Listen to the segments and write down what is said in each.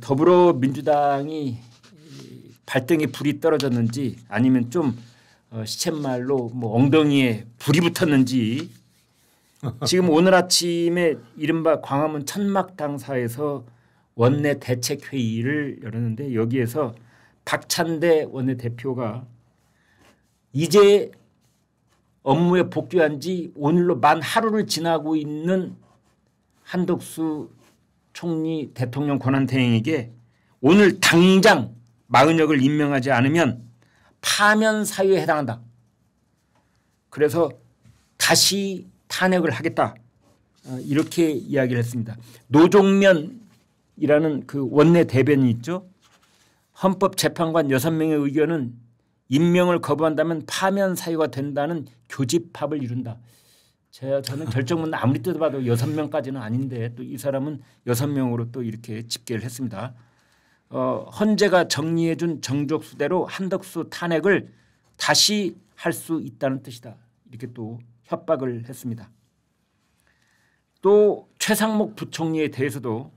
더불어민주당이 발등에 불이 떨어졌는지 아니면 좀 시쳇말로 뭐 엉덩이에 불이 붙었는지 지금 오늘 아침에 이른바 광화문 천막당사에서 원내 대책회의를 열었는데 여기에서 박찬대 원내대표가 이제 업무에 복귀한 지 오늘로 만 하루를 지나고 있는 한덕수 총리 대통령 권한대행에게 오늘 당장 마은혁을 임명하지 않으면 파면 사유에 해당한다. 그래서 다시 탄핵을 하겠다. 이렇게 이야기를 했습니다. 노종면이라는 그 원내 대변인이 있죠. 헌법재판관 6명의 의견은 임명을 거부한다면 파면 사유가 된다는 교집합을 이룬다. 저는 결정문 아무리 뜯어봐도 6명까지는 아닌데 또 이 사람은 6명으로 또 이렇게 집계를 했습니다. 헌재가 정리해 준 정족수대로 한덕수 탄핵을 다시 할 수 있다는 뜻이다. 이렇게 또 협박을 했습니다. 또 최상목 부총리에 대해서도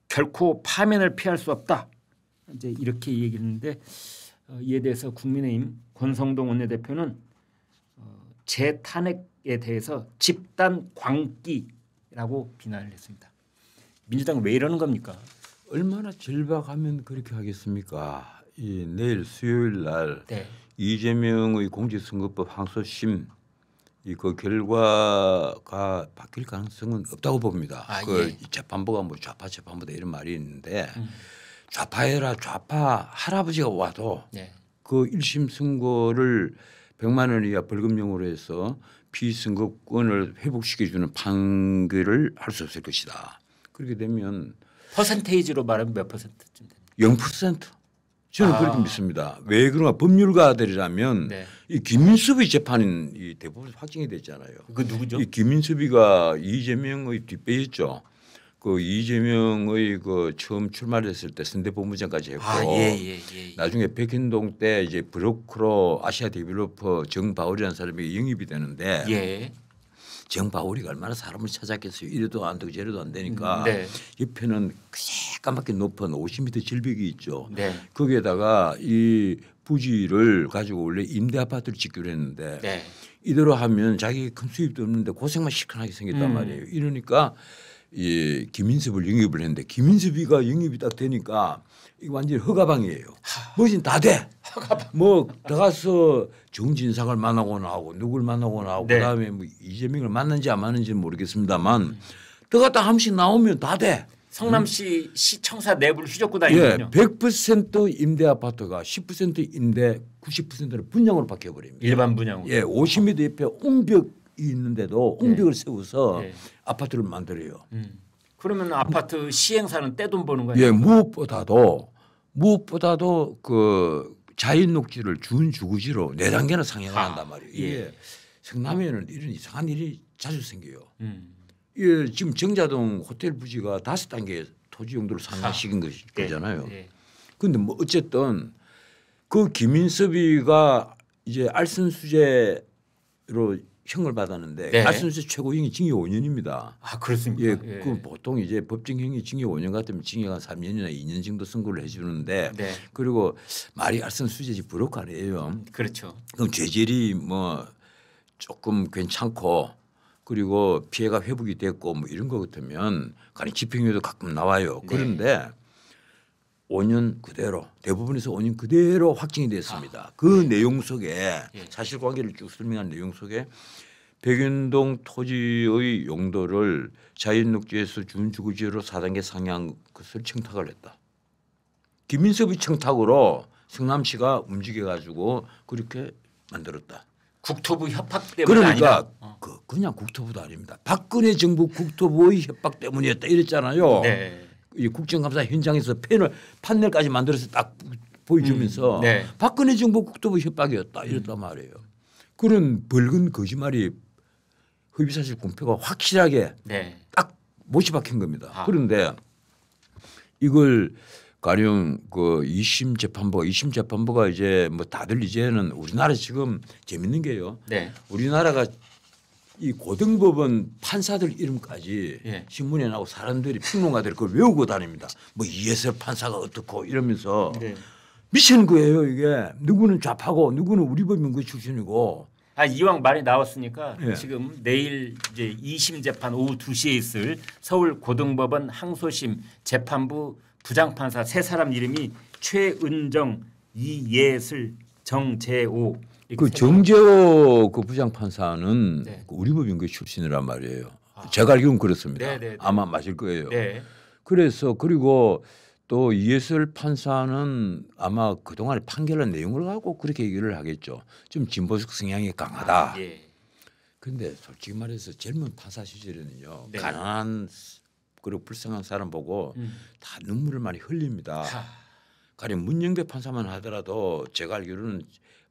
결코 파면을 피할 수 없다. 이제 이렇게 얘기했는데 이에 대해서 국민의힘 권성동 원내대표는 재탄핵에 대해서 집단 광기라고 비난을 했습니다. 민주당 왜 이러는 겁니까? 얼마나 절박하면 그렇게 하겠습니까? 내일 수요일 날 네. 이재명의 공직선거법 항소심 그 결과가 바뀔 가능성은 없다고 봅니다. 예. 재판부가 뭐 좌파 재판부다 이런 말이 있는데 좌파해라 좌파 할아버지가 와도 네. 그 1심 선고를 100만 원 이하 벌금형으로 해서 피선거권을 회복시켜주는 판결을 할 수 없을 것이다. 그렇게 되면 퍼센테이지로 말하면 몇 퍼센트쯤 됩니까? 0%. 저는 그렇게 믿습니다. 왜 그런가? 법률가들이라면 네. 이 김민수비 재판은 이 대부분 확정이 됐잖아요. 그 누구죠? 이 김민수비가 이재명의 뒷배였죠. 그 이재명의 그 처음 출마했을 때 선대본부장까지 했고 나중에 백현동 때 이제 브로커로 아시아 데벨로퍼 정바울이라는 사람이 영입이 되는데 정바울이가 얼마나 사람을 찾았겠어요. 이래도 안 되고 저래도 안 되니까 옆에는 새까맣게 높은 50m 질벽이 있죠. 거기에다가 이 부지를 가지고 원래 임대 아파트를 짓기로 했는데 이대로 하면 자기 큰 수입도 없는데 고생만 시원하게 생겼단 말이에요. 이러니까 이 김인섭을 영입을 했는데 김인섭이가 영입이 딱 되니까 이거 완전히 허가방이에요. 뭐든 다 돼. 뭐 들어가서 정진상을 만나고 나오고 누굴 만나고 나오고 그다음에 뭐 이재명을 만난지 안 만난지는 모르겠습니다만 들어갔다 한 번씩 나오면 다 돼. 성남시 시청사 내부를 휘젓고 다니는군요. 100% 임대 아파트가 10% 임대 90%를 분양으로 바뀌어버립니다. 일반 분양으로. 50m 옆에 옹벽이 있는데도 옹벽을 세워서 아파트를 만들어요. 그러면 아파트 시행사는 떼돈 버는 거예요? 무엇보다도 그 자연 녹지를 준 주거지로 4단계나 상향을 한단 말이에요. 이게 성남에는 이런 이상한 일이 자주 생겨요. 지금 정자동 호텔 부지가 5단계 토지 용도로 상향시킨 거잖아요. 그런데 뭐 어쨌든 그 김인섭이가 이제 알선수재로 형을 받았는데 알선수재 최고형이 징역 5년입니다. 아 그렇습니까? 그 보통 이제 법정형이 징역 5년 같으면 징역 한 3년이나 2년 정도 선고를 해주는데 그리고 말이 알선수재지 브로커 아니에요. 그렇죠. 그럼 죄질이 뭐 조금 괜찮고 그리고 피해가 회복이 됐고 뭐 이런 거 같으면 간이 집행유예도 가끔 나와요. 그런데 5년 그대로 대부분에서 5년 그대로 확정이 됐습니다. 그 내용 속에 사실관계를 쭉 설명한 내용 속에 백윤동 토지의 용도를 자연녹지에서 준주거지로 4단계 상향 것을 청탁을 했다. 김인섭이 청탁으로 성남시가 움직여가지고 그렇게 만들었다. 국토부 협박 때문에 그러니까 그냥 국토부도 아닙니다. 박근혜 정부 국토부의 협박 때문이었다 이랬잖아요. 이 국정감사 현장에서 판넬까지 만들어서 딱 보여주면서 박근혜 정부 국토부 협박이었다 이랬단 말이에요. 그런 벌건 거짓말이 허위사실 공표가 확실하게 딱 못이 박힌 겁니다. 그런데 이걸 가령 그 2심 재판부가 이제 뭐 다들 이제는 우리나라 지금 재밌는 게요. 우리나라가 이 고등법원 판사들 이름까지 예. 신문에 나오고 사람들이 평론가들이 그걸 외우고 다닙니다. 뭐 이해설 판사가 어떻고 이러면서 네. 미치는 거예요. 이게 누구는 좌파고 누구는 우리 법인고 출신이고. 이왕 말이 나왔으니까 예. 지금 내일 이제 2심 재판 오후 2시에 있을 서울 고등법원 항소심 재판부 부장판사 세 사람 이름이 최은정, 이예슬, 정재호. 그 정재호 그 부장판사는 네. 그 우리 법인고 출신이란 말이에요. 제가 알기로는 그렇습니다. 네네네. 아마 맞을 거예요. 네. 그래서 그리고 또 이예슬 판사는 아마 그동안에 판결한 내용을 갖고 그렇게 얘기를 하겠죠. 좀 진보적 성향이 강하다. 예. 그런데 솔직히 말해서 젊은 판사 시절에는요. 네. 가난한 그리고 불쌍한 사람 보고 다 눈물을 많이 흘립니다. 가령 문영배 판사만 하더라도 제가 알기로는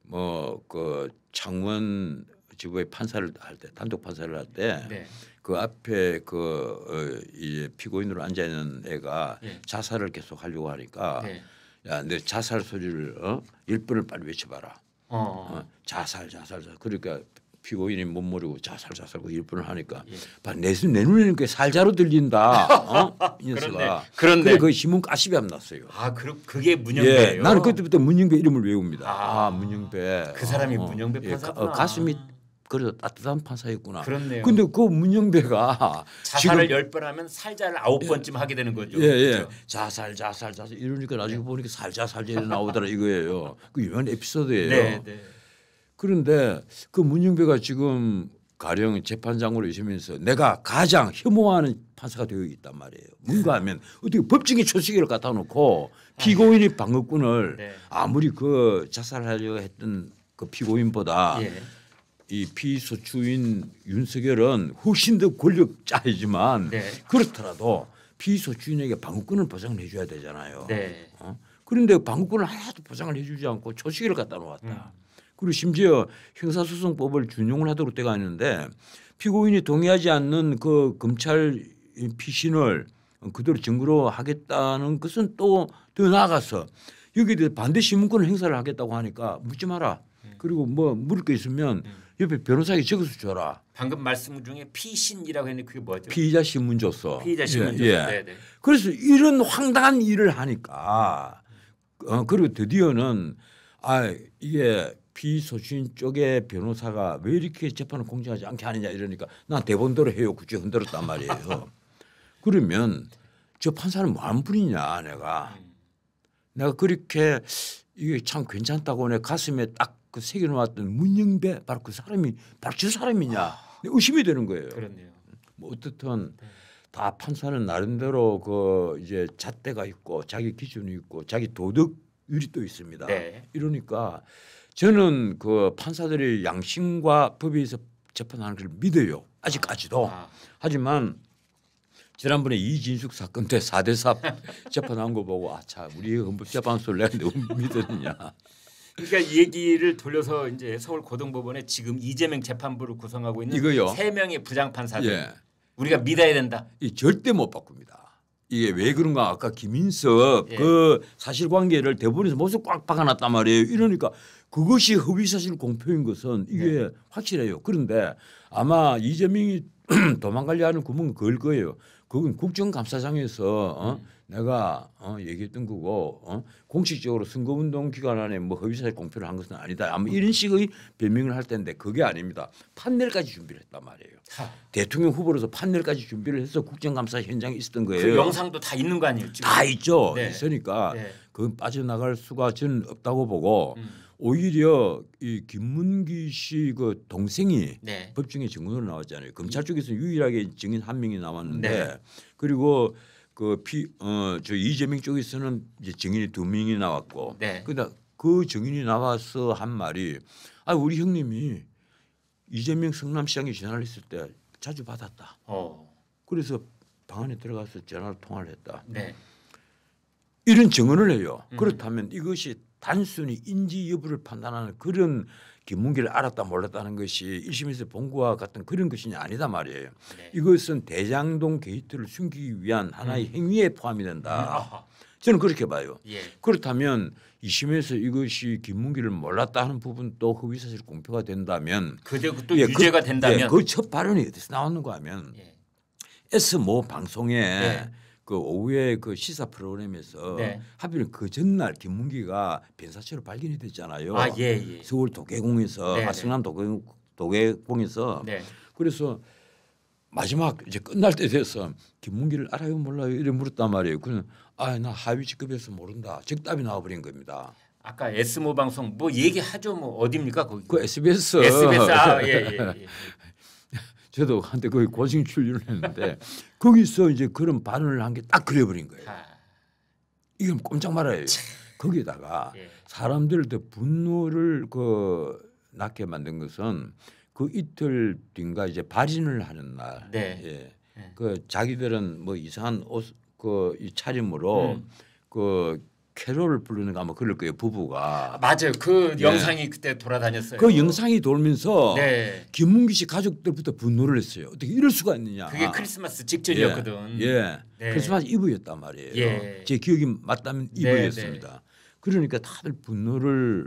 뭐 그 창원 지부의 판사를 할 때 단독 판사를 할 때 그 네. 앞에 이 피고인으로 앉아 있는 애가 네. 자살을 계속 하려고 하니까 네. 야, 내 자살 소리를 10번을 빨리 외쳐봐라. 자살. 그러니까 피고인이 못 모르고 자살 그 1번을 하니까 예. 내 눈에는 꽤 살자로 들린다. 이 녀석아. 그런데 그 신문 가십이 안 났어요. 그게 문영배예요. 예, 나는 그때부터 문영배 이름을 외웁니다. 문영배. 그 사람이 문영배 판사구나. 가슴이 그래도 따뜻한 판사였구나. 그렇네요. 근데 그 문영배가 자살을 10번 하면 살자를 9번쯤 하게 되는 거죠. 예. 그렇죠? 자살 이러니까 나중에 보니까 살자 나오더라 이거예요. 그 유명한 에피소드예요. 네. 그런데 그 문영배가 지금 가령 재판장으로 있으면서 내가 가장 혐오하는 판사가 되어 있단 말이에요. 뭔가 하면 어떻게 법정에 초시계를 갖다 놓고 피고인이 방어꾼을 아무리 그 자살하려 했던 그 피고인보다 이 피소추인 윤석열은 훨씬 더 권력자이지만 그렇더라도 피소추인에게 방어권을 보장을 해줘야 되잖아요. 그런데 방어권을 하나도 보장을 해주지 않고 초시계를 갖다 놓았다. 그리고 심지어 형사소송법을 준용을 하도록 되어 있는데 피고인이 동의하지 않는 그 검찰 피신을 그대로 증거로 하겠다는 것은 또 더 나아가서 여기에 대해 반대 신문권을 행사를 하겠다고 하니까 묻지 마라. 그리고 뭐 물을 게 있으면 옆에 변호사에게 적어서 줘라. 방금 말씀 중에 피신이라고 했는데 그게 뭐죠? 피의자 신문조서. 피의자 신문조서. 예. 그래서 이런 황당한 일을 하니까 그리고 드디어는 이게 피소추인 쪽의 변호사가 왜 이렇게 재판을 공정하지 않게 하느냐 이러니까 난 대본대로 해요. 굳이 흔들었단 말이에요. 그러면 저 판사는 뭐하는 분이냐 내가 그렇게 이게 참 괜찮다고 내 가슴에 딱 그 새겨놓았던 문영배 바로 그 사람이 바로 저 사람이냐 의심이 되는 거예요. 그렇네요. 뭐 어떻든 다 판사는 나름대로 그 이제 잣대가 있고 자기 기준이 있고 자기 도덕율이 또 있습니다. 이러니까 저는 그 판사들의 양심과 법에 의해서 재판하는 걸 믿어요. 아직까지도. 하지만 지난번에 이진숙 사건 때 4대4 재판한 거 보고 우리 헌법재판소를 내가 너무 믿었냐. 그러니까 이 얘기를 돌려서 이제 서울 고등법원에 지금 이재명 재판부를 구성하고 있는 이거요. 3명의 부장판사들 우리가 믿어야 된다. 절대 못 바꿉니다. 이게 왜 그런가 아까 김인석 그 사실관계를 대법원에서 모두 꽉 박아놨단 말이에요. 이러니까 그것이 허위사실 공표인 것은 이게 확실해요. 그런데 아마 이재명이 도망가려 하는 구멍은 그걸 거예요. 그건 국정감사장에서 내가 얘기했던 거고 공식적으로 선거운동 기간 안에 뭐 허위사실 공표를 한 것은 아니다. 아마 이런 식의 변명을 할 텐데 그게 아닙니다. 판넬까지 준비를 했단 말이에요. 대통령 후보로서 판넬까지 준비를 해서 국정감사 현장에 있었던 거예요. 그 영상도 다 있는 거 아니에요? 지금? 다 있죠. 있으니까 그건 빠져나갈 수가 저는 없다고 보고 오히려 이 김문기 씨 그 동생이 법정에 증언으로 나왔잖아요. 검찰 쪽에서는 유일하게 증인 한 명이 나왔는데 그리고 저 이재명 쪽에서는 이제 증인이 2명이 나왔고 근데 그 증인이 나와서 한 말이 우리 형님이 이재명 성남시장에 전화를 했을 때 자주 받았다. 그래서 방 안에 들어가서 전화로 통화를 했다. 이런 증언을 해요. 그렇다면 이것이 단순히 인지 여부를 판단하는 그런 김문기를 알았다 몰랐다는 것이 1심에서 본 것과 같은 그런 것이 아니다 말이에요. 이것은 대장동 게이트를 숨기기 위한 하나의 행위에 포함이 된다. 저는 그렇게 봐요. 예. 그렇다면 2심에서 이것이 김문기를 몰랐다 하는 부분도 허위사실 공표가 된다면 그대로 또 유죄가 된다면 그 첫 발언이 어디서 나왔는가 하면 S모 방송에 네. 그 오후에 그 시사 프로그램에서 네. 하필 그 전날 김문기가 변사체로 발견이 됐잖아요. 아, 예. 서울 도계공에서 네, 성남 도계공에서 네. 그래서 마지막 이제 끝날 때 돼서 김문기를 알아요 몰라요 이래 물었단 말이에요. 그는 나 하위 직급에서 모른다. 즉답이 나와버린 겁니다. 아까 S모 방송 뭐 얘기하죠. 뭐 어디입니까 거기? 그 SBS. 예. 저도 한때 거기 고생 출연을 했는데 거기서 이제 그런 발언을 한 게 딱 그려버린 거예요. 이건 꼼짝 말아요. 거기다가 사람들의 분노를 낳게 만든 것은 그 이틀 뒤인가 이제 발인을 하는 날. 그 자기들은 뭐 이상한 옷 이 차림으로 그 캐롤을 부르는 거 아마 그럴 거예요. 부부가. 맞아요. 그 영상이 그때 돌아다녔어요. 그 영상이 돌면서 네. 김문기 씨 가족들부터 분노를 했어요. 어떻게 이럴 수가 있느냐. 그게 크리스마스 직전이었거든. 네. 크리스마스 이브였단 말이에요. 제 기억이 맞다면 이브였습니다. 그러니까 다들 분노를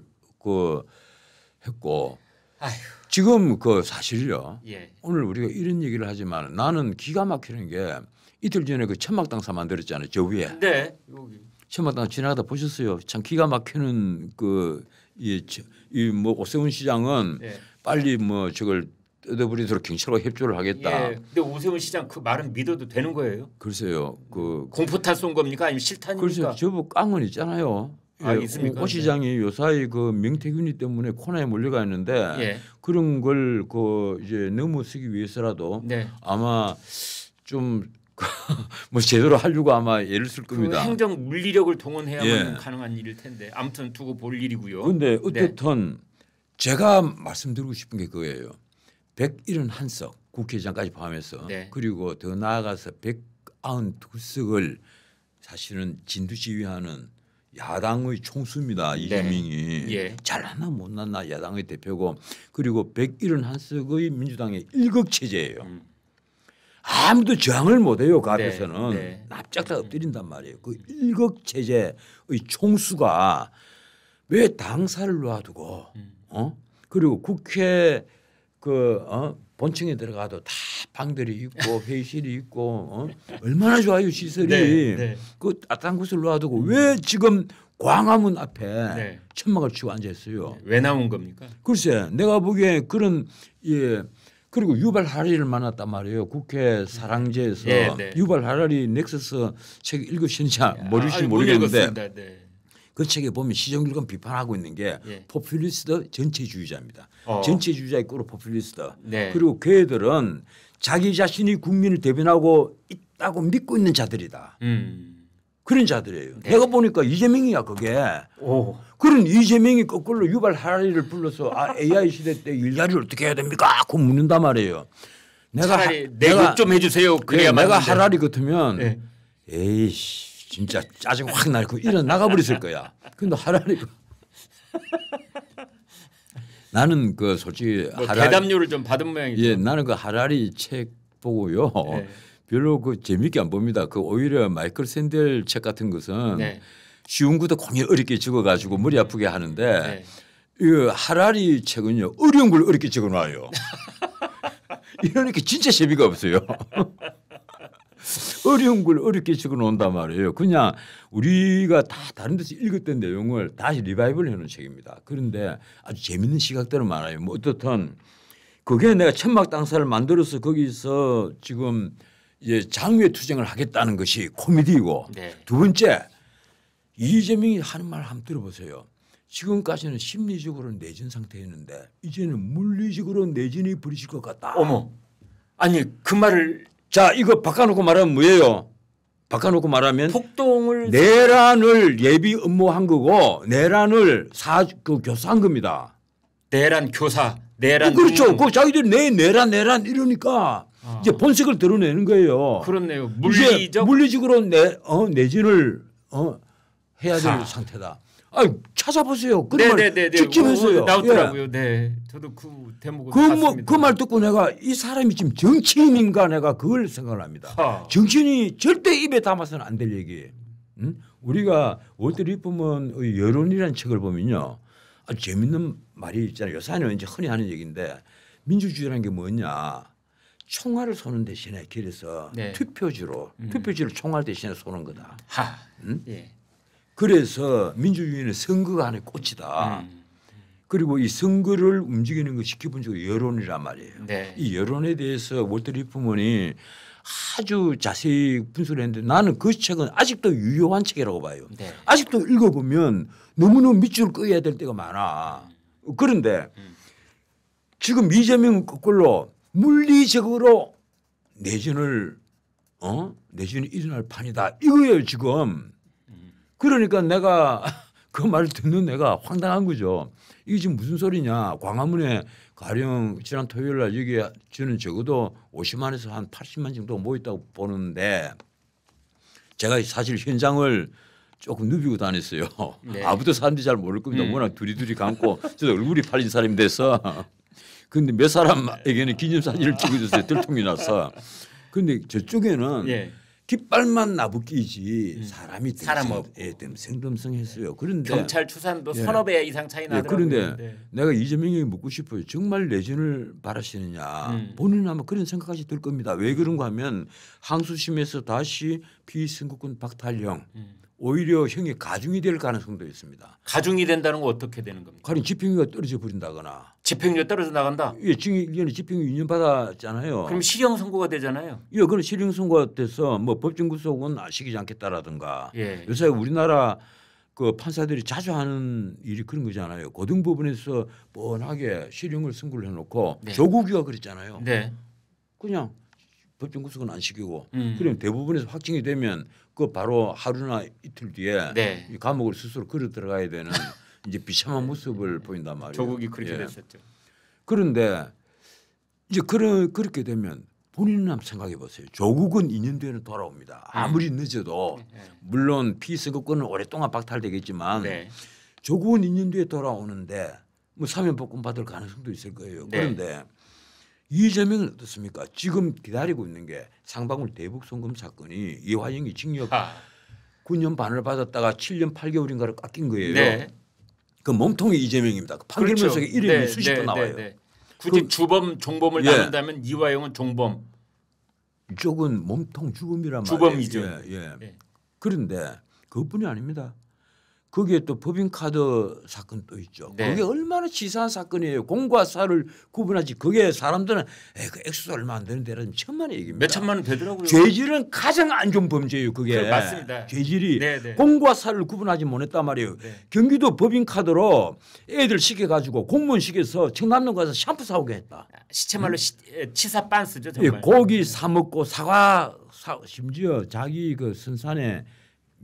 했고 아휴. 지금 사실요. 오늘 우리가 이런 얘기를 하지만 나는 기가 막히는 게 이틀 전에 그 천막당사 만들었잖아요. 저 위에. 네. 여기. 천막당 지나가다 보셨어요. 참 기가 막히는 뭐 오세훈 시장은 빨리 뭐 저걸 뜯어버리도록 경찰과 협조를 하겠다. 근데 오세훈 시장 그 말은 믿어도 되는 거예요? 글쎄요. 공포탄 쏜 겁니까? 아니면 실탄입니까? 글쎄요. 저거 깡은 있잖아요. 있습니까? 오 시장이 요사이 그 명태균이 때문에 코너에 몰려가 있는데 그런 걸 이제 넘어서기 위해서라도 아마 좀 뭐 제대로 하려고 아마 애를 쓸 겁니다. 행정 물리력을 동원해야만 가능한 일일 텐데 아무튼 두고 볼 일이고요. 그런데 어쨌든 제가 말씀드리고 싶은 게 그거예요. 171석 국회의장까지 포함해서 그리고 더 나아가서 192석을 사실은 진두지휘하는 야당의 총수입니다. 이재명이 잘났나 못났나 야당의 대표고 그리고 171석의 민주당의 일극체제예요. 아무도 저항을 못해요. 그 앞에서는 납작 다 엎드린단 말이에요. 그 일극체제의 총수가 왜 당사를 놔두고 그리고 국회 본청에 들어가도 다 방들이 있고 회의실이 있고 얼마나 좋아요 시설이 그 따뜻한 곳을 놔두고 왜 지금 광화문 앞에 천막을 치고 앉아 있어요. 왜 나온 겁니까? 글쎄 내가 보기에 그런 그리고 유발 하라리를 만났단 말이에요. 국회 사랑제에서 유발 하라리 넥서스 책 읽으시는지 모르실지 모르겠는데 그 책에 보면 시정일관 비판하고 있는 게 포퓰리스트 전체주의자입니다. 전체주의자의 꼴로 포퓰리스트. 그리고 그애들은 자기 자신이 국민을 대변하고 있다고 믿고 있는 자들이다. 그런 자들이에요. 내가 보니까 이재명이야 그게. 그런 이재명이 거꾸로 유발 하라리를 불러서 AI 시대 때 일자리를 어떻게 해야 됩니까? 그거 묻는단 말이에요. 차라리 내가 좀 해주세요. 그래야 내가 하라리 같으면 에이씨 진짜 짜증 확 나고 일어나 나가버렸을 거야. 근데 하라리가 나는 솔직히 대담료를 좀 받은 모양이죠. 나는 그 하라리 책 보고요. 별로 재미있게 안 봅니다. 오히려 마이클 샌델 책 같은 것은 쉬운 것도 공이 어렵게 적어가지고 머리 아프게 하는데 이 하라리 책은요 어려운 걸 어렵게 적어놔요. 이러니까 진짜 재미가 없어요. 어려운 걸 어렵게 적어놓는단 말이에요. 그냥 우리가 다 다른 데서 읽었던 내용을 다시 리바이벌 해놓은 책입니다. 그런데 아주 재미있는 시각들은 많아요. 뭐 어떻든 그게 내가 천막 당사를 만들어서 거기서 지금 이제 장외 투쟁을 하겠다는 것이 코미디이고 두 번째 이재명이 하는 말 한번 들어보세요. 지금까지는 심리적으로 내진 상태였는데 이제는 물리적으로 내진이 부딪힐 것 같다. 어머. 아니 그 말을 자 이거 바꿔놓고 말하면 뭐예요? 바꿔놓고 말하면 폭동을 내란을 예비 업무한 거고 내란을 교사한 겁니다. 내란 교사 내란 그렇죠. 그 자기들이 내란 이러니까 이제 본색을 드러내는 거예요. 그렇네요. 물리적으로 내진을 해야 될 상태다. 찾아보세요. 직접 했어요. 나오더라고요. 저도 그 대목을 봤습니다. 그 말 듣고 내가 이 사람이 지금 정치인인가 내가 그걸 생각을 합니다. 정치인이 절대 입에 담아서는 안 될 얘기. 우리가 월터 리프먼의 여론이라는 책을 보면요, 아주 재밌는 말이 있잖아요. 요새는 이제 흔히 하는 얘기인데 민주주의라는 게 뭐냐? 총알을 쏘는 대신에 길에서 네. 투표지로 총알 대신에 쏘는 거다. 예. 그래서 민주주의는 선거가 하나의 꽃이다. 그리고 이 선거를 움직이는 것이 기본적으로 여론이란 말이에요. 네. 이 여론에 대해서 월터 리프먼이 아주 자세히 분석을 했는데 나는 그 책은 아직도 유효한 책이라고 봐요. 네. 아직도 읽어보면 너무너무 밑줄을 끄어야 될 때가 많아. 그런데 지금 이재명 거꾸로 물리적으로 내전이 일어날 판이다 이거예요 지금. 그러니까 내가 그 말을 듣는 내가 황당한 거죠. 이게 지금 무슨 소리냐. 광화문에 가령 지난 토요일 날 여기 저는 적어도 50만에서 한 80만 정도 모였다고 보는데 제가 사실 현장을 조금 누비고 다녔어요. 네. 아무도 사람들이 잘 모를 겁니다. 워낙 두리두리 감고 저도 얼굴이 팔린 사람이 돼서. 그런데 몇 사람에게는 기념사진을 찍어줬어요. 들통이 나서. 그런데 저쪽에는 예. 깃발만 나부끼지 사람이 사람 없고 생동성했어요. 그런데 경찰 추산도 예. 서너 배 이상 차이 나더라고요. 그런데 네. 내가 이재명이 묻고 싶어요. 정말 내전을 바라시느냐. 본인은 아마 그런 생각까지 들 겁니다. 왜 그런가 하면 항소심에서 다시 피선거권 박탈형 오히려 형이 가중이 될 가능성도 있습니다. 가중이 된다는 건 어떻게 되는 겁니까? 가령 집행유예가 떨어져 버린다거나. 집행유예 떨어져 나간다? 예, 지금 1년에 집행유예 2년 받았잖아요. 그럼 실형 선고가 되잖아요. 예, 그럼 실형 선고가 돼서 뭐 법정 구속은 시키지 않겠다라든가. 예. 요새 우리나라 그 판사들이 자주 하는 일이 그런 거잖아요. 고등법원에서 뻔하게 실형을 선고를 해놓고 네. 조국이가 그랬잖아요. 네. 그냥 법정 구속은 안 시키고 그럼 대부분에서 확정이 되면 그 바로 하루나 이틀 뒤에 네. 이 감옥을 스스로 걸어 들어가야 되는 이제 비참한 모습을 보인단 말이에요. 조국이 그렇게 예. 됐었죠. 그런데 이제 그렇게 되면 본인은 한번 생각해 보세요. 조국은 2년 뒤에는 돌아옵니다. 아무리 늦어도 물론 피선거권은 오랫동안 박탈되겠지만 네. 조국은 2년 뒤에 돌아오는데 뭐 사면복권 받을 가능성도 있을 거예요. 네. 그런데 이재명은 어떻습니까? 지금 기다리고 있는 게 상방울 대북송금 사건이 이화영이 징역 9년 반을 받았다가 7년 8개월인가를 깎인 거예요. 네. 그 몸통이 이재명입니다. 그 판결문석에 그렇죠. 이름이 네, 수십 번 나와요. 네. 굳이 주범 종범을 나눈다면 이화영은 종범. 이쪽은 몸통 주범이란 말이에요. 주범이죠. 예. 네. 그런데 그것뿐이 아닙니다. 거기에 또 법인카드 사건 또 있죠. 네. 그게 얼마나 치사한 사건이에요. 공과 사를 구분하지. 그게 사람들은 그 액수도 얼마 안 되는데라는 천만의 얘기입니다. 몇 천만 원 되더라고요. 죄질은 가장 안 좋은 범죄예요. 그게. 그래, 맞습니다. 죄질이 네네. 공과 사를 구분하지 못했단 말이에요. 네. 경기도 법인카드로 애들 시켜가지고 공무원 시켜서 청남동 가서 샴푸 사오게 했다. 시체말로 치사 빤스죠. 정말. 예, 고기 사 먹고 사과 심지어 자기 그 선산에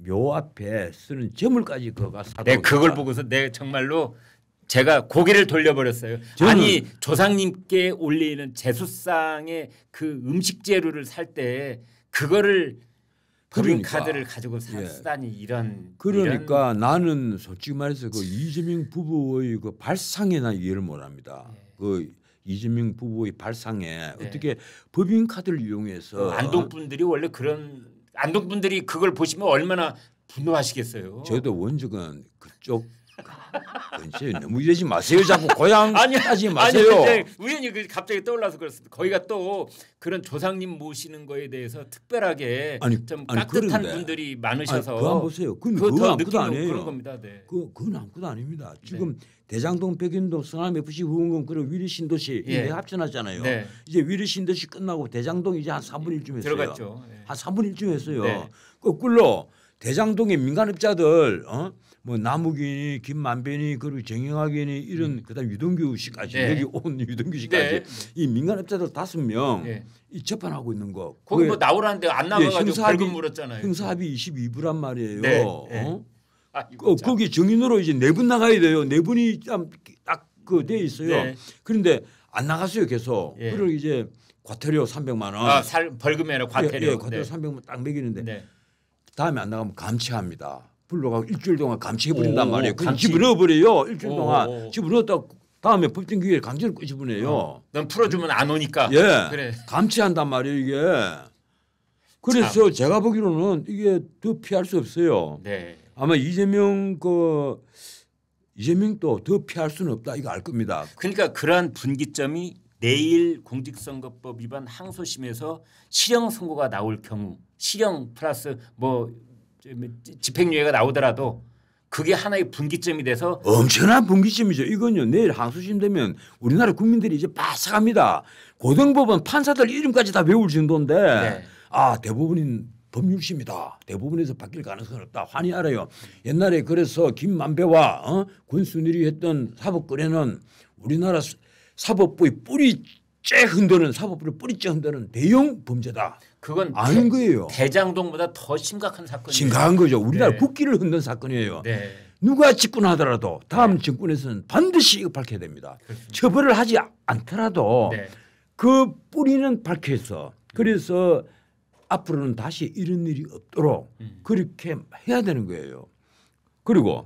묘 앞에 쓰는 재물까지 그가 사다. 네, 그걸 보고서 내 정말로 제가 고개를 돌려버렸어요. 아니 조상님께 올리는 제수상의 그 음식 재료를 살 때 그거를 법인카드를 가지고 쓰다니 이런. 그러니까 나는 솔직히 말해서 그 이재명 부부의 그 발상에 난 이해를 못합니다. 네. 그 이재명 부부의 발상에 네. 어떻게 법인카드를 이용해서 안동 분들이 원래 그런. 안동 분들이 그걸 보시면 얼마나 분노하시겠어요. 저도 원적은 그쪽 근처에 너무 이러지 마세요. 자꾸 고향 하지 마세요. 아니, 우연히 갑자기 떠올라서 그렇습니다. 거기가 또 그런 조상님 모시는 거에 대해서 특별하게 좀 깍듯한 분들이 많으셔서. 그거 보세요. 그건 아무것도 아니에요. 그런 겁니다. 네. 그건 아무것도 아닙니다. 지금 네. 대장동, 백인동, 성남 FC 후원금 그리고 위리 신도시 이게 합쳐놨잖아요. 네. 이제 위리 신도시 끝나고 대장동 이제 한 3분 1쯤 했어요. 들어갔죠. 네. 한 3분 1쯤 했어요. 네. 거꾸로 대장동의 민간업자들 뭐 남욱이니 김만배니 그리고 정영학이니 이런 그다음 유동규 씨까지 네. 여기 온 유동규 씨까지 네. 이 민간업자들 5명 네. 이 재판하고 있는 거. 거기 뭐 나오라는데 안 나가가지고 벌금 물었잖아요. 형사합의 22부란 말이에요. 네. 네. 거기 정인으로 이제 4분 나가야 돼요. 4분이 딱 그 돼 있어요. 네. 그런데 안 나갔어요 계속. 네. 그리고 이제 과태료 300만 원. 벌금이 아니라 과태료. 예, 과태료 300만 딱 매기는데 네. 다음에 안 나가면 감치합니다. 불러가고 일주일 동안 감치해 버린단 말이에요. 그냥 집어넣어 버려요. 일주일 동안 집어넣었다 다음에 법정 기회에 강제로 끄집어내요. 넌 풀어주면 안 오니까. 예, 그래. 감치한단 말이에요 이게. 그래서 제가 보기로는 이게 더 피할 수 없어요. 네. 아마 이재명도 더 피할 수는 없다 이거 알 겁니다. 그러니까 그러한 분기점이 내일 공직선거법 위반 항소심에서 실형 선고가 나올 경우 실형 플러스 뭐 집행유예가 나오더라도 그게 하나의 분기점이 돼서 엄청난 분기점이죠. 이건요 내일 항소심 되면 우리나라 국민들이 이제 빠삭합니다. 고등법원 판사들 이름까지 다 외울 정도인데 네. 아 대부분인 법률심이다. 대부분에서 바뀔 가능성은 없다. 환히 알아요. 옛날에 그래서 김만배와 권순일이 했던 사법거래는 우리나라 사법부의 뿌리째 흔드는 사법부를 뿌리째 흔드는 대형 범죄다. 그건 아는 거예요. 대장동보다 더 심각한 사건이에요. 심각한 거죠. 우리나라 네. 국기를 흔든 사건이에요. 네. 누가 집권하더라도 다음 정권에서는 반드시 이거 밝혀야 됩니다. 그렇습니다. 처벌을 하지 않더라도 네. 그 뿌리는 밝혀서 그래서 앞으로는 다시 이런 일이 없도록 그렇게 해야 되는 거예요. 그리고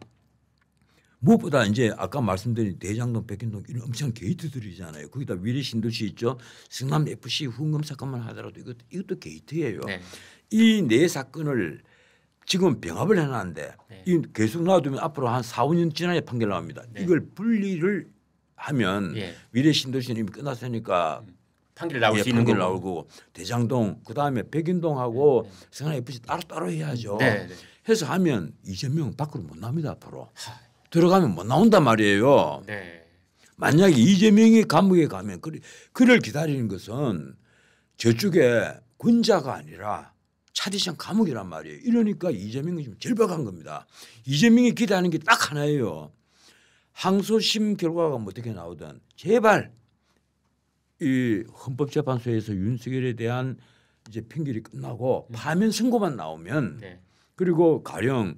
무엇보다 이제 아까 말씀드린 대장동, 백현동 이런 엄청난 게이트들이잖아요. 거기다 위례신도시 있죠. 성남 FC 후원금 사건만 하더라도 이것도 게이트예요. 네. 이 네 사건을 지금 병합을 해놨는데 네. 이 계속 놔두면 앞으로 한 4, 5년 지나야 판결 나옵니다. 네. 이걸 분리를 하면 예. 위례신도시는 이미 끝났으니까 판결이 나올 수 있는 판결 거고. 나오고 대장동 그다음에 백인동하고 성남 FC 따로따로 해야죠. 네, 네. 해서 하면 이재명 밖으로 못 나옵니다. 앞으로. 들어가면 못 나온단 말이에요. 네. 만약에 이재명이 감옥에 가면 그를 기다리는 것은 저쪽에 권자가 아니라 차디찬 감옥이란 말이에요. 이러니까 이재명이 지금 절박한 겁니다. 이재명이 기대하는 게 딱 하나예요. 항소심 결과가 어떻게 나오든 제발 이 헌법재판소에서 윤석열에 대한 이제 판결이 끝나고 파면 선고만 나오면 네. 그리고 가령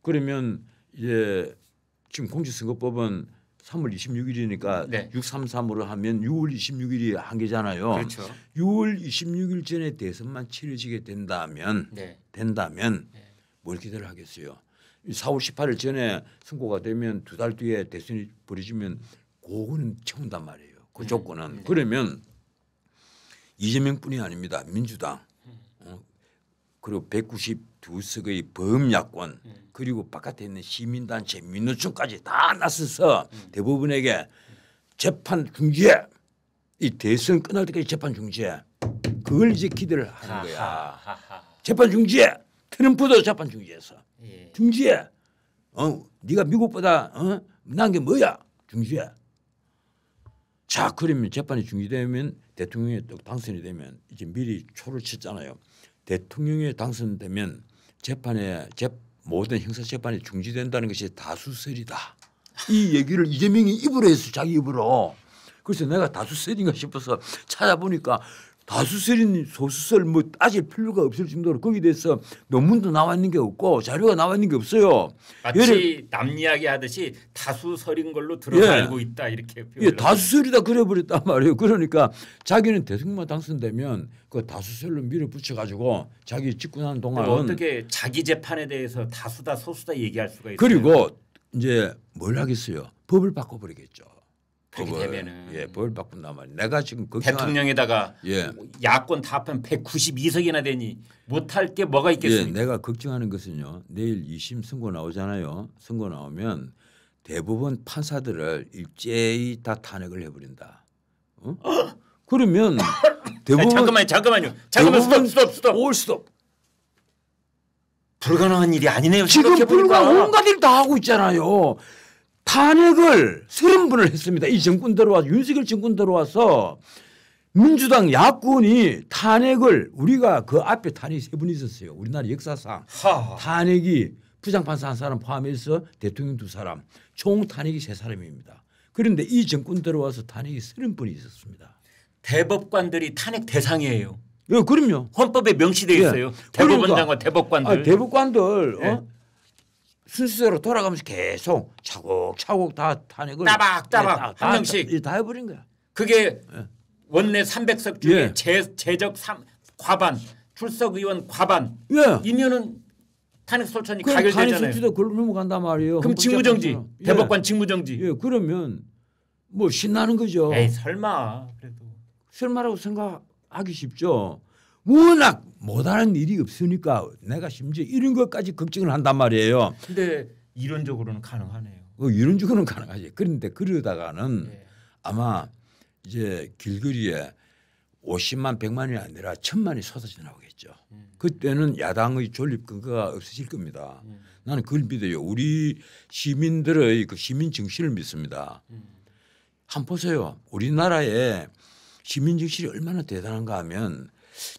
그러면 이제 지금 공직선거법은 3월 26일이니까 네. 633으로 하면 6월 26일이 한계잖아요. 그렇죠. 6월 26일 전에 대선만 치러지게 된다면 네. 뭘 기대를 하겠어요. 4월 18일 전에 선고가 되면 두 달 뒤에 대선이 벌어지면 그거는 채운단 말이에요. 그 조건은. 그러면 이재명뿐이 아닙니다. 민주당 그리고 192석의 범야권 그리고 바깥에 있는 시민단체 민노총까지 다 나서서 대법원에게 재판 중지해 이 대선 끝날 때까지 재판 중지해 그걸 이제 기대를 하는 거야. 재판 중지해 트럼프도 재판 중지해서 예. 중지해 네가 미국보다 난 게 뭐야 중지해. 자 그러면 재판이 중지되면 대통령이 또 당선이 되면 이제 미리 초를 쳤잖아요. 대통령이 당선되면 모든 형사 재판이 중지된다는 것이 다수설이다. 이 얘기를 이재명이 입으로 했어 자기 입으로. 그래서 내가 다수설인가 싶어서 찾아보니까 다수설인 소수설 뭐 따질 필요가 없을 정도로 거기에 대해서 논문도 나와 있는 게 없고 자료가 나와 있는 게 없어요. 마치 남 이야기 하듯이 다수설인 걸로 들어서 알고 있다 이렇게 표현을. 다수설이다 그래버렸단 말이에요. 그러니까 자기는 대통령만 당선되면 그 다수설로 밀어붙여 가지고 자기 집권하는 동안은 어떻게 자기 재판에 대해서 다수다 소수다 얘기할 수가 있어요. 그리고 이제 뭘 하겠어요. 법을 바꿔버리겠죠. 그렇게 되면은 법을 바꾼단 말이에요. 내가 지금 대통령에다가 야권 다 합하면 192석이나 되니 못할 게 뭐가 있겠습니까? 내가 걱정하는 것은요. 내일 2심 선고 나오잖아요. 선고 나오면 대부분 판사들을 일제히 다 탄핵을 해버린다. 그러면 대부분 잠깐만요. 스톱. 불가능한 일이 아니네요. 지금 불가능한 온갖 일 다 하고 있잖아요. 탄핵을 30번을 했습니다. 이 정권 들어와서 윤석열 정권 들어와서 민주당 야권이 탄핵을 우리가 그 앞에 탄핵이 3번 있었어요. 우리나라 역사상 탄핵이 부장판사 1사람 포함해서 대통령 2사람 총 탄핵이 3사람입니다. 그런데 이 정권 들어와서 탄핵이 30번이 있었습니다. 대법관들이 탄핵 대상이에요. 그럼요. 헌법에 명시되어 있어요. 대법원장과 대법관들. 대법관들 순서대로 돌아가면서 계속 차곡차곡 다 탄핵을 따박따박 한 명씩 다 해버린 거야. 그게 원내 300석 중에 재적 과반, 출석 의원 과반 이면은 탄핵 소천이 가결되잖아요. 탄핵 소추도 그걸로 넘어간단 말이에요. 그럼 직무정지, 대법관 직무정지. 그러면 뭐 신나는 거죠. 에이 설마 그래도 설마라고 생각하기 쉽죠. 워낙 못하는 일이 없으니까 내가 심지어 이런 것까지 걱정을 한단 말이에요. 근데 이론적으로는 가능하네요. 이론적으로는 가능하지. 그런데 그러다가는 네. 아마 이제 길거리에 50만 100만이 아니라 1000만이 쏟아져 나오겠죠. 그때는 야당의 존립 근거가 없어질 겁니다. 나는 그걸 믿어요. 우리 시민들의 그 시민 정신을 믿습니다. 한번 보세요. 우리나라의 시민 정신이 얼마나 대단한가 하면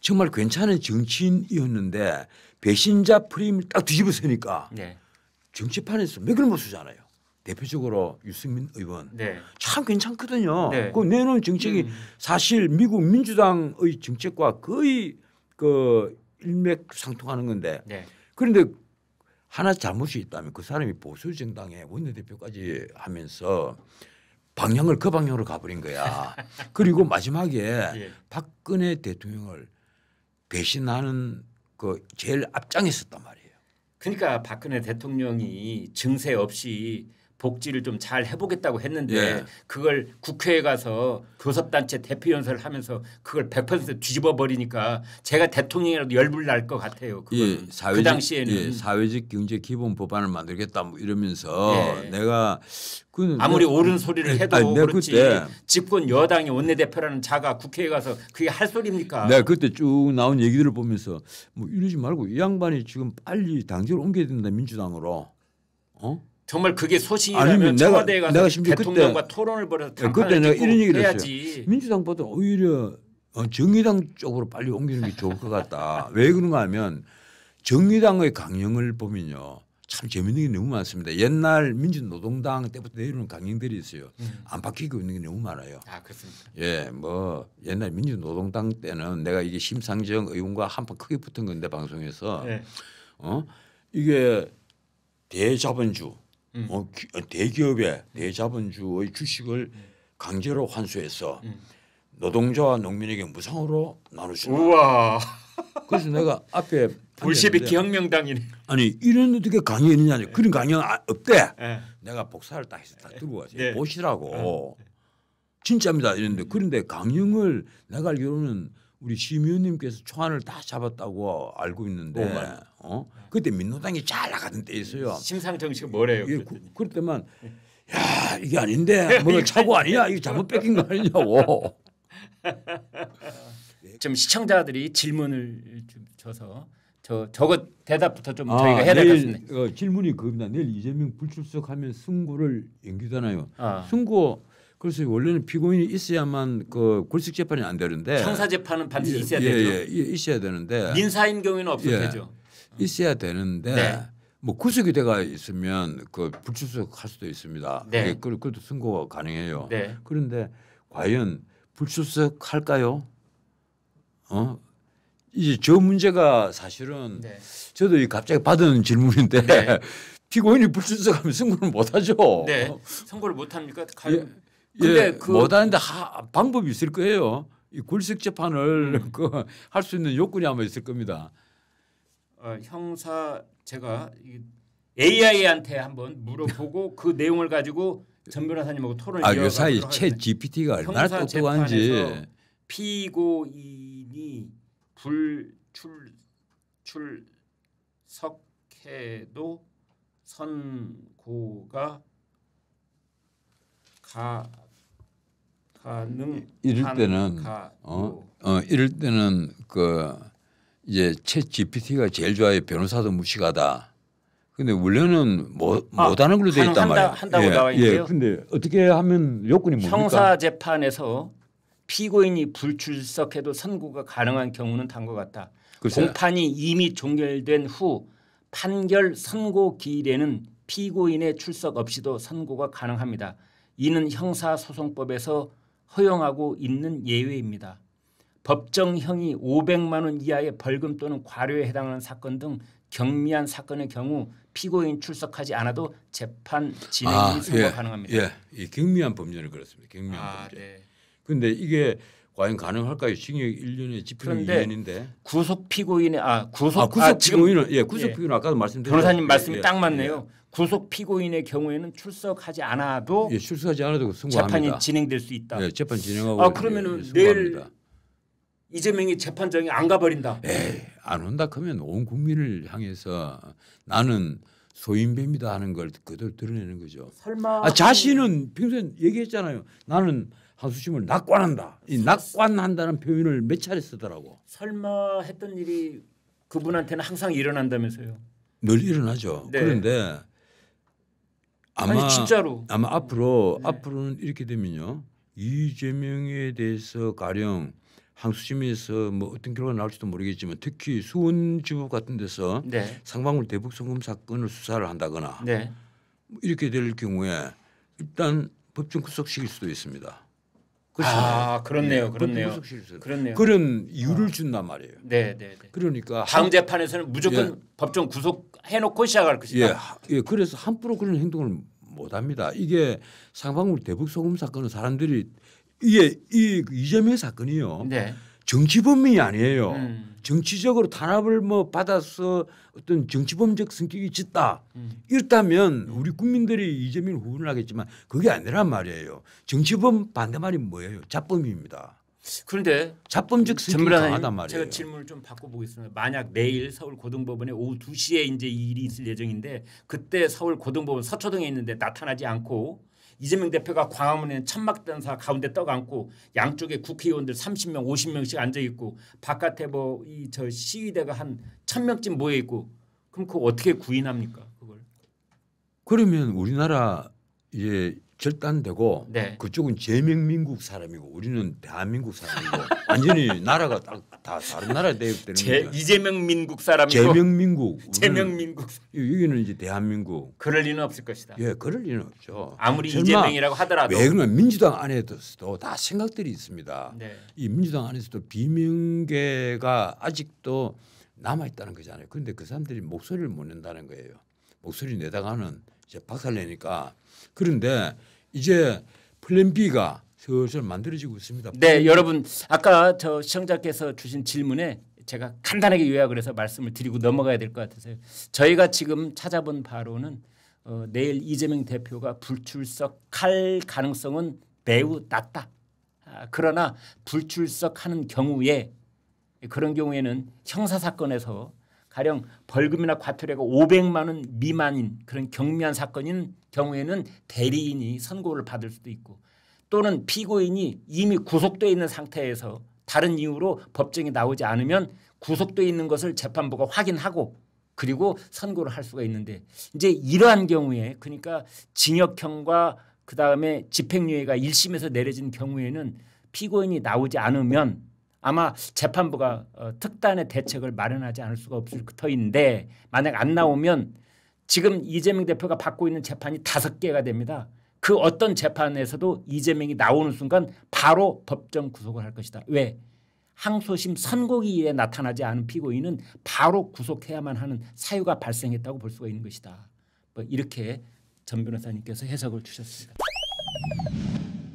정말 괜찮은 정치인이었는데 배신자 프레임을 딱 뒤집어쓰니까 네. 정치판에서 맥을 못 쓰잖아요. 대표적으로 유승민 의원 네. 참 괜찮거든요. 네. 그 내놓은 정책이 사실 미국 민주당의 정책과 거의 그 일맥상통하는 건데 네. 그런데 하나 잘못이 있다면 그 사람이 보수 정당의 원내대표까지 하면서 방향을 그 방향으로 가버린 거야. 그리고 마지막에 예. 박근혜 대통령을 배신하는 그 제일 앞장에 섰단 말이에요. 그러니까 박근혜 대통령이 증세 없이 복지를 좀 잘 해보겠다고 했는데 예. 그걸 국회에 가서 교섭단체 대표연설을 하면서 그걸 100% 뒤집어 버리니까 제가 대통령이라도 열불 날 것 같아요. 예, 그 당시에는 예, 사회적 경제 기본 법안을 만들겠다 뭐 이러면서 예. 내가 아무리 옳은 소리를 해도 그렇지 그때 집권 여당이 원내대표라는 자가 국회에 가서 그게 할 소리입니까? 내가 그때 쭉 나온 얘기들을 보면서 뭐 이러지 말고 이 양반이 지금 빨리 당직을 옮겨야 된다 민주당으로. 정말 그게 아니면 소신이라면 청와대에 가서 내가 심지어 대통령과 토론을 벌여서 그때 내가 이런 얘기를 해야지. 했어요. 민주당보다 오히려 정의당 쪽으로 빨리 옮기는 게 좋을 것 같다. 왜 그런가 하면 정의당의 강령을 보면요. 참 재밌는 게 너무 많습니다. 옛날 민주노동당 때부터 내려오는 강령들이 있어요. 안 바뀌고 있는 게 너무 많아요. 아 그렇습니까? 예, 뭐 옛날 민주노동당 때는 내가 이게 심상정 의원과 한판 크게 붙은 건데 방송에서 네. 이게 대자본주 대기업의 대자본주의 주식을 강제로 환수해서 노동자와 농민에게 무상으로 나눠주는. 우와. 그래서 내가 앞에 볼셰비키 혁명당이네. 아니 이런 어떻게 강연이 있냐 그런 강연 없대. 네. 내가 복사를 딱 해서 딱 들고 가서 네. 보시라고. 진짜입니다 이랬는데 그런데 강령을 내가 알기로는 우리 심의원님께서 초안을 다 잡았다고 알고 있는데 그때 민노당이 잘 나가던 때 있어요. 심상정 씨가 뭐래요? 예, 그럴 때만 야 이게 아닌데 뭐 차고 아니야 이거 잘못 뺏긴 거 아니냐고. 좀 시청자들이 질문을 좀 줘서 저거 대답부터 좀 저희가 해야 될 것 같습니다. 질문이 그겁니다. 내일 이재명 불출석하면 승고를 연기되나요? 아. 승고 그래서 원래는 피고인이 있어야만 그 골식 재판이 안 되는데 형사 재판은 반드시 있어야 되죠. 있어야 되는데 민사인 경우에는 없어도 되죠. 있어야 되는데 네. 뭐 구속이 돼가 있으면 그 불출석할 수도 있습니다. 네. 그것도 승고가 가능해요. 네. 그런데 과연 불출석할까요? 이제 저 문제가 사실은 네. 저도 갑자기 받은 질문인데 네. 피고인이 불출석하면 승고를 못하죠. 네. 선고를 못 합니까? 근데 못하는데 방법이 있을 거예요. 이 골식 재판을 할 수 있는 요건이 아마 있을 겁니다. 형사 제가 AI한테 한번 물어보고 그 내용을 가지고 전 변호사님하고 토론을 이어가도록 요사이 하겠습니다. 챗 GPT가 얼마나 형사 똑똑한지. 재판에서 피고인이 불출석해도 선고가 이럴 때는 이럴 때는 그 이제 챗 GPT가 제일 좋아요. 변호사도 무식하다. 근데 원래는 못하는 걸로 돼 있단 말이에요. 한다고 나와 있는데요. 근데 어떻게 하면 요건이 뭡니까? 형사 재판에서 피고인이 불출석해도 선고가 가능한 경우는 다음과 같다. 글쎄요. 공판이 이미 종결된 후 판결 선고 기일에는 피고인의 출석 없이도 선고가 가능합니다. 이는 형사소송법에서 허용하고 있는 예외입니다. 법정형이 500만 원 이하의 벌금 또는 과료에 해당하는 사건 등 경미한 사건의 경우 피고인 출석하지 않아도 재판 진행이 선고 가능합니다. 예, 이 경미한 범죄를 그렇습니다. 경미한 범죄. 그런데 이게 과연 가능할까요? 징역 1년에 집행유예 2년인데 구속 피고인의 구속 피고인은 구속 피고인 아까도 말씀드렸죠. 변호사님 말씀이 딱 맞네요. 구속 피고인의 경우에는 출석하지 않아도 출석하지 않아도 승고합니다. 재판이 진행될 수 있다. 재판 진행하고 그러면은 내일 이재명이 재판정에 안 가버린다. 에이, 안 온다 하면 온 국민을 향해서 나는 소인배입니다 하는 걸 그대로 드러내는 거죠. 설마 자신은 평소에 얘기했잖아요. 나는 한수심을 낙관한다. 이 낙관한다는 표현을 몇 차례 쓰더라고. 설마 했던 일이 그분한테는 항상 일어난다면서요. 늘 일어나죠. 네. 그런데 아마 아니, 진짜로 앞으로는 이렇게 되면요. 이재명에 대해서 가령 항소심에서 뭐 어떤 결과가 나올지도 모르겠지만 특히 수원지법 같은 데서 네. 상방울 대북 송금 사건을 수사를 한다거나 네. 뭐 이렇게 될 경우에 일단 법정 구속시킬 수도 있습니다. 그렇네요. 그렇네요. 그런 이유를 준단 말이에요. 네. 그러니까 다음 재판에서는 무조건 법정 구속해놓고 시작할 것이다. 그래서 함부로 그런 행동을 못합니다. 이게 상방울 대북 송금 사건은 사람들이 이게 이재명 사건이요. 네. 정치범이 아니에요. 정치적으로 탄압을 뭐 받아서 어떤 정치범적 성격이 짙다. 이렇다면 우리 국민들이 이재명을 후원하겠지만 그게 아니란 말이에요. 정치범 반대말이 뭐예요? 잡범입니다. 그런데 잡범적 성격이 강하단 말이에요. 제가 질문을 좀 바꿔보겠습니다. 만약 내일 서울 고등법원에 오후 2시에 이제 이 일이 있을 예정인데 그때 서울 고등법원 서초동에 있는데 나타나지 않고 이재명 대표가 광화문에 천막단사 가운데 떡 앉고 양쪽에 국회의원들 30명 50명씩 앉아 있고 바깥에 뭐 이 저 시위대가 한 1000명쯤 모여 있고 그럼 그거 어떻게 구인합니까? 그걸. 그러면 우리나라 이제 절단되고 네. 그쪽은 제명민국 사람이고 우리는 대한민국 사람이고 완전히 나라가 다 다른 나라에 대입되는 거예요. 이재명 민국 사람이고 제명민국 여기는 이제 대한민국. 그럴 리는 없을 것이다. 예, 그럴 리는 없죠. 아무리 이재명이라고 하더라도. 왜 그러면 민주당 안에서도 다 생각들이 있습니다. 네. 이 민주당 안에서도 비명계가 아직도 남아 있다는 거잖아요. 그런데 그 사람들이 목소리를 못 낸다는 거예요. 목소리 내다가는 이제 박살내니까. 그런데 이제 플랜 B가 슬슬 만들어지고 있습니다. 네, 여러분 아까 저 시청자께서 주신 질문에 제가 간단하게 요약을 해서 말씀을 드리고 넘어가야 될 것 같아서요. 저희가 지금 찾아본 바로는 내일 이재명 대표가 불출석할 가능성은 매우 낮다. 그러나 불출석하는 경우에 그런 경우에는 형사사건에서 가령 벌금이나 과태료가 500만 원 미만인 그런 경미한 사건인 경우에는 대리인이 선고를 받을 수도 있고 또는 피고인이 이미 구속돼 있는 상태에서 다른 이유로 법정에 나오지 않으면 구속돼 있는 것을 재판부가 확인하고 그리고 선고를 할 수가 있는데 이제 이러한 경우에 그러니까 징역형과 그다음에 집행유예가 1심에서 내려진 경우에는 피고인이 나오지 않으면 아마 재판부가 특단의 대책을 마련하지 않을 수가 없을 터인데 만약 안 나오면 지금 이재명 대표가 받고 있는 재판이 5개가 됩니다. 그 어떤 재판에서도 이재명이 나오는 순간 바로 법정 구속을 할 것이다. 왜? 항소심 선고기일에 나타나지 않은 피고인은 바로 구속해야만 하는 사유가 발생했다고 볼 수가 있는 것이다. 뭐 이렇게 전 변호사님께서 해석을 주셨습니다.